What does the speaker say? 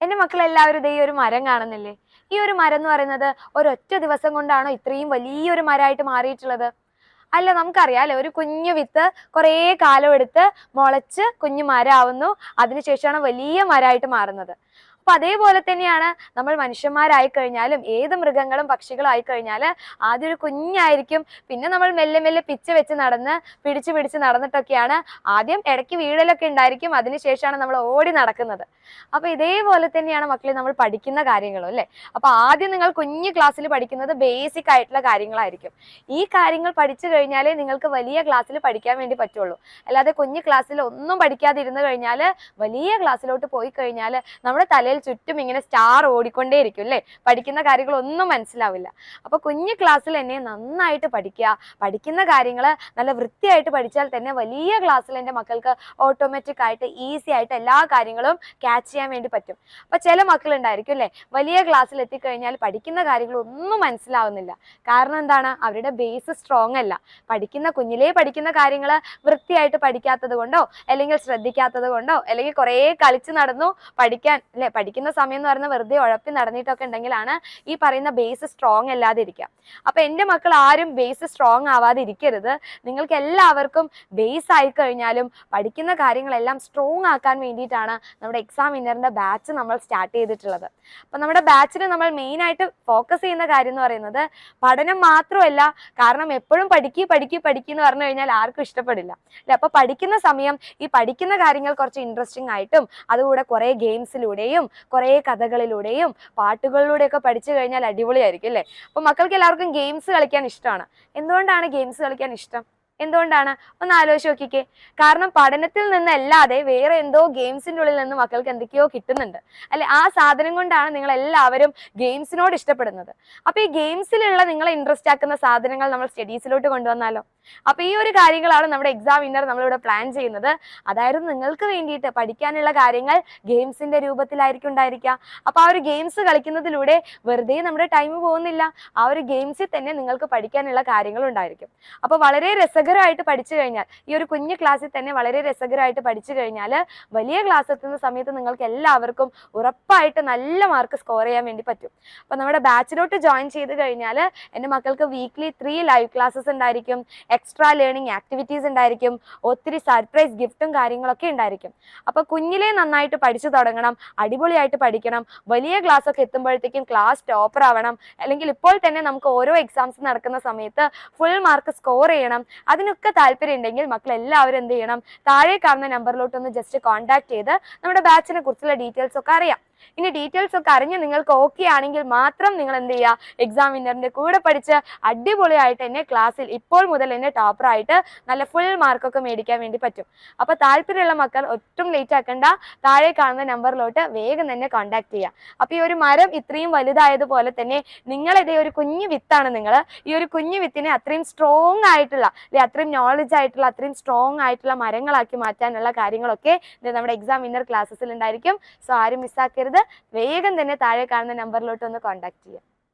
എന്റെ മക്കളെല്ലാവരും ദേ ഈ ഒരു മരം കാണുന്നില്ലേ? ഈ ഒരു മരം എന്ന് പറയുന്നത് ഒരൊറ്റ ദിവസം കൊണ്ടാണോ ഇത്രയും വലിയൊരു മരമായിട്ട് മാറിയിട്ടുള്ളത്? അല്ല, നമുക്കറിയാലോ, ഒരു കുഞ്ഞു വിത്ത് കുറേ കാലം എടുത്ത് മുളച്ച് കുഞ്ഞു മരമാവുന്നു. അതിനുശേഷമാണ് വലിയ മരമായിട്ട് മാറുന്നത്. അപ്പൊ അതേപോലെ തന്നെയാണ് നമ്മൾ മനുഷ്യന്മാരായി കഴിഞ്ഞാലും ഏത് മൃഗങ്ങളും പക്ഷികളും ആയി കഴിഞ്ഞാല് ആദ്യം ഒരു കുഞ്ഞായിരിക്കും. പിന്നെ നമ്മൾ മെല്ലെ മെല്ലെ പിച്ച വെച്ച് നടന്ന് പിടിച്ച് നടന്നിട്ടൊക്കെയാണ് ആദ്യം ഇടയ്ക്ക് വീഴലൊക്കെ ഉണ്ടായിരിക്കും. അതിനുശേഷമാണ് നമ്മൾ ഓടി നടക്കുന്നത്. അപ്പൊ ഇതേപോലെ തന്നെയാണ് മക്കളെ നമ്മൾ പഠിക്കുന്ന കാര്യങ്ങളും, അല്ലെ? അപ്പൊ ആദ്യം നിങ്ങൾ കുഞ്ഞു ക്ലാസ്സിൽ പഠിക്കുന്നത് ബേസിക് ആയിട്ടുള്ള കാര്യങ്ങളായിരിക്കും. ഈ കാര്യങ്ങൾ പഠിച്ചു കഴിഞ്ഞാലേ നിങ്ങൾക്ക് വലിയ ക്ലാസ്സിൽ പഠിക്കാൻ വേണ്ടി പറ്റുള്ളൂ. അല്ലാതെ കുഞ്ഞു ക്ലാസ്സിൽ ഒന്നും പഠിക്കാതിരുന്നു കഴിഞ്ഞാൽ വലിയ ക്ലാസ്സിലോട്ട് പോയി കഴിഞ്ഞാൽ നമ്മുടെ തലയിൽ ചുറ്റും ഇങ്ങനെ സ്റ്റാർ ഓടിക്കൊണ്ടേയിരിക്കും, അല്ലേ? പഠിക്കുന്ന കാര്യങ്ങളൊന്നും മനസ്സിലാവില്ല. അപ്പൊ കുഞ്ഞു ക്ലാസ്സിൽ തന്നെ നന്നായിട്ട് പഠിക്കുക. പഠിക്കുന്ന കാര്യങ്ങൾ നല്ല വൃത്തിയായിട്ട് പഠിച്ചാൽ തന്നെ വലിയ ക്ലാസ്സിൽ എൻ്റെ മക്കൾക്ക് ഓട്ടോമാറ്റിക് ആയിട്ട് ഈസി ആയിട്ട് എല്ലാ കാര്യങ്ങളും ക്യാച്ച് ചെയ്യാൻ വേണ്ടി പറ്റും. അപ്പൊ ചില മക്കളുണ്ടായിരിക്കും, അല്ലേ, വലിയ ക്ലാസ്സിൽ എത്തിക്കഴിഞ്ഞാൽ പഠിക്കുന്ന കാര്യങ്ങളൊന്നും മനസ്സിലാവുന്നില്ല. കാരണം എന്താണ്? അവരുടെ ബേസ് സ്ട്രോങ് അല്ല. കുഞ്ഞിലേ പഠിക്കുന്ന കാര്യങ്ങൾ വൃത്തിയായിട്ട് പഠിക്കാത്തത് കൊണ്ടോ അല്ലെങ്കിൽ ശ്രദ്ധിക്കാത്തത് കൊണ്ടോ അല്ലെങ്കിൽ കുറേ കളിച്ച് നടന്നു പഠിക്കാൻ, അല്ലെ, പഠിക്കുന്ന സമയം എന്ന് പറയുന്നത് വെറുതെ ഉഴപ്പി നടന്നിട്ടൊക്കെ ഉണ്ടെങ്കിലാണ് ഈ പറയുന്ന ബേസ് സ്ട്രോങ് അല്ലാതെ ഇരിക്കുക. അപ്പൊ എൻ്റെ മക്കൾ ആരും ബേസ് സ്ട്രോങ് ആവാതെ ഇരിക്കരുത്. നിങ്ങൾക്ക് എല്ലാവർക്കും ബേസ് ആയി കഴിഞ്ഞാലും പഠിക്കുന്ന കാര്യങ്ങളെല്ലാം സ്ട്രോങ് ആക്കാൻ വേണ്ടിയിട്ടാണ് നമ്മുടെ എക്സാം വിന്നറിന്റെ ബാച്ച് നമ്മൾ സ്റ്റാർട്ട് ചെയ്തിട്ടുള്ളത്. അപ്പൊ നമ്മുടെ ബാച്ചിൽ നമ്മൾ മെയിൻ ആയിട്ട് ഫോക്കസ് ചെയ്യുന്ന കാര്യം എന്ന് പറയുന്നത് പഠനം മാത്രമല്ല. കാരണം എപ്പോഴും പഠിക്കുക എന്ന് പറഞ്ഞു കഴിഞ്ഞാൽ ആർക്കും ഇഷ്ടപ്പെടില്ല, അല്ലെ? അപ്പൊ പഠിക്കുന്ന സമയം ഈ പഠിക്കുന്ന കാര്യങ്ങൾ കുറച്ച് ഇൻട്രസ്റ്റിംഗ് ആയിട്ടും അതുകൂടെ കുറെ ഗെയിംസിലൂടെയും കുറെ കഥകളിലൂടെയും പാട്ടുകളിലൂടെയൊക്കെ പഠിച്ചു കഴിഞ്ഞാൽ അടിപൊളിയായിരിക്കും, അല്ലേ? അപ്പൊ മക്കൾക്ക് എല്ലാവർക്കും ഗെയിംസ് കളിക്കാൻ ഇഷ്ടമാണ്. എന്തുകൊണ്ടാണ് ഗെയിംസ് കളിക്കാൻ ഇഷ്ടം? എന്തുകൊണ്ടാണ്? ഒന്ന് ആലോചിച്ച് നോക്കിക്കേ. കാരണം പഠനത്തിൽ നിന്നല്ലാതെ വേറെ എന്തോ ഗെയിംസിന്റെ ഉള്ളിൽ നിന്ന് മക്കൾക്ക് എന്തൊക്കെയോ കിട്ടുന്നുണ്ട്, അല്ലെ? ആ സാധനം കൊണ്ടാണ് നിങ്ങൾ എല്ലാവരും ഗെയിംസിനോട് ഇഷ്ടപ്പെടുന്നത്. അപ്പൊ ഈ ഗെയിംസിലുള്ള നിങ്ങളെ ഇൻട്രസ്റ്റ് ആക്കുന്ന സാധനങ്ങൾ നമ്മൾ സ്റ്റഡീസിലോട്ട് കൊണ്ടുവന്നാലോ? അപ്പൊ ഈ ഒരു കാര്യങ്ങളാണ് നമ്മുടെ എക്സാം വിന്നർ നമ്മളിവിടെ പ്ലാൻ ചെയ്യുന്നത്. അതായത് നിങ്ങൾക്ക് വേണ്ടിയിട്ട് പഠിക്കാനുള്ള കാര്യങ്ങൾ ഗെയിംസിന്റെ രൂപത്തിലായിരിക്കും ഉണ്ടായിരിക്കുക. അപ്പൊ ആ ഒരു ഗെയിംസ് കളിക്കുന്നതിലൂടെ വെറുതെ നമ്മുടെ ടൈം പോകുന്നില്ല. ആ ഒരു ഗെയിംസിൽ തന്നെ നിങ്ങൾക്ക് പഠിക്കാനുള്ള കാര്യങ്ങൾ ഉണ്ടായിരിക്കും. അപ്പൊ വളരെ രസകരമായിട്ട് പഠിച്ചു കഴിഞ്ഞാൽ, ഈ ഒരു കുഞ്ഞു ക്ലാസ്സിൽ തന്നെ വളരെ രസകരമായിട്ട് പഠിച്ചു കഴിഞ്ഞാൽ വലിയ ക്ലാസ് എത്തുന്ന സമയത്ത് നിങ്ങൾക്ക് എല്ലാവർക്കും ഉറപ്പായിട്ട് നല്ല മാർക്ക് സ്കോർ ചെയ്യാൻ വേണ്ടി പറ്റും. അപ്പൊ നമ്മുടെ ബാച്ചിലോട്ട് ജോയിൻ ചെയ്ത് കഴിഞ്ഞാൽ എൻ്റെ മക്കൾക്ക് വീക്ക്ലി 3 ലൈവ് ക്ലാസ്സസ് ഉണ്ടായിരിക്കും, എക്സ്ട്രാ ലേണിംഗ് ആക്ടിവിറ്റീസ് ഉണ്ടായിരിക്കും, ഒത്തിരി സർപ്രൈസ് ഗിഫ്റ്റും കാര്യങ്ങളൊക്കെ ഉണ്ടായിരിക്കും. അപ്പൊ കുഞ്ഞിലേ നന്നായിട്ട് പഠിച്ചു തുടങ്ങണം, അടിപൊളിയായിട്ട് പഠിക്കണം. വലിയ ക്ലാസ് ഒക്കെ എത്തുമ്പോഴത്തേക്കും ക്ലാസ് ടോപ്പർ ആവണം. അല്ലെങ്കിൽ ഇപ്പോൾ തന്നെ നമുക്ക് ഓരോ എക്സാംസ് നടക്കുന്ന സമയത്ത് ഫുൾ മാർക്ക് സ്കോർ ചെയ്യണം. അതിനൊക്കെ താല്പര്യം ഉണ്ടെങ്കിൽ മക്കൾ എല്ലാവരും എന്ത് ചെയ്യണം? താഴെ കാണുന്ന നമ്പറിലോട്ട് ഒന്ന് ജസ്റ്റ് കോൺടാക്ട് ചെയ്ത് നമ്മുടെ ബാച്ചിനെ കുറിച്ചുള്ള ഡീറ്റെയിൽസ് ഒക്കെ അറിയാം. ഇനി ഡീറ്റെയിൽസ് ഒക്കെ അറിഞ്ഞ് നിങ്ങൾക്ക് ഓക്കെ ആണെങ്കിൽ മാത്രം നിങ്ങൾ എന്ത് ചെയ്യുക? എക്സാം വിന്നറിന്റെ കൂടെ പഠിച്ച് അടിപൊളിയായിട്ട് തന്നെ ക്ലാസ്സിൽ ഇപ്പോൾ മുതൽ തന്നെ ടോപ്പർ ആയിട്ട് നല്ല ഫുൾ മാർക്കൊക്കെ മേടിക്കാൻ വേണ്ടി പറ്റും. അപ്പൊ താല്പര്യമുള്ള മക്കൾ ഒട്ടും ലേറ്റ് ആക്കണ്ട, താഴെ കാണുന്ന നമ്പറിലോട്ട് വേഗം തന്നെ കോൺടാക്ട് ചെയ്യുക. അപ്പൊ ഈ ഒരു മരം ഇത്രയും വലുതായതുപോലെ തന്നെ നിങ്ങളിതേ ഒരു കുഞ്ഞു വിത്താണ്. നിങ്ങൾ ഈ ഒരു കുഞ്ഞു വിത്തിനെ അത്രയും സ്ട്രോങ് ആയിട്ടുള്ള, അല്ലെ, അത്രയും നോളജ് ആയിട്ടുള്ള, അത്രയും സ്ട്രോങ് ആയിട്ടുള്ള മരങ്ങളാക്കി മാറ്റാനുള്ള കാര്യങ്ങളൊക്കെ നമ്മുടെ എക്സാം വിന്നർ ക്ലാസ്സസിൽ ഉണ്ടായിരിക്കും. സോ ആരും മിസ്സാക്കരുത്. വേഗം തന്നെ താഴെ കാണുന്ന നമ്പറിലോട്ട് ഒന്ന് കോൺടാക്ട് ചെയ്യാം.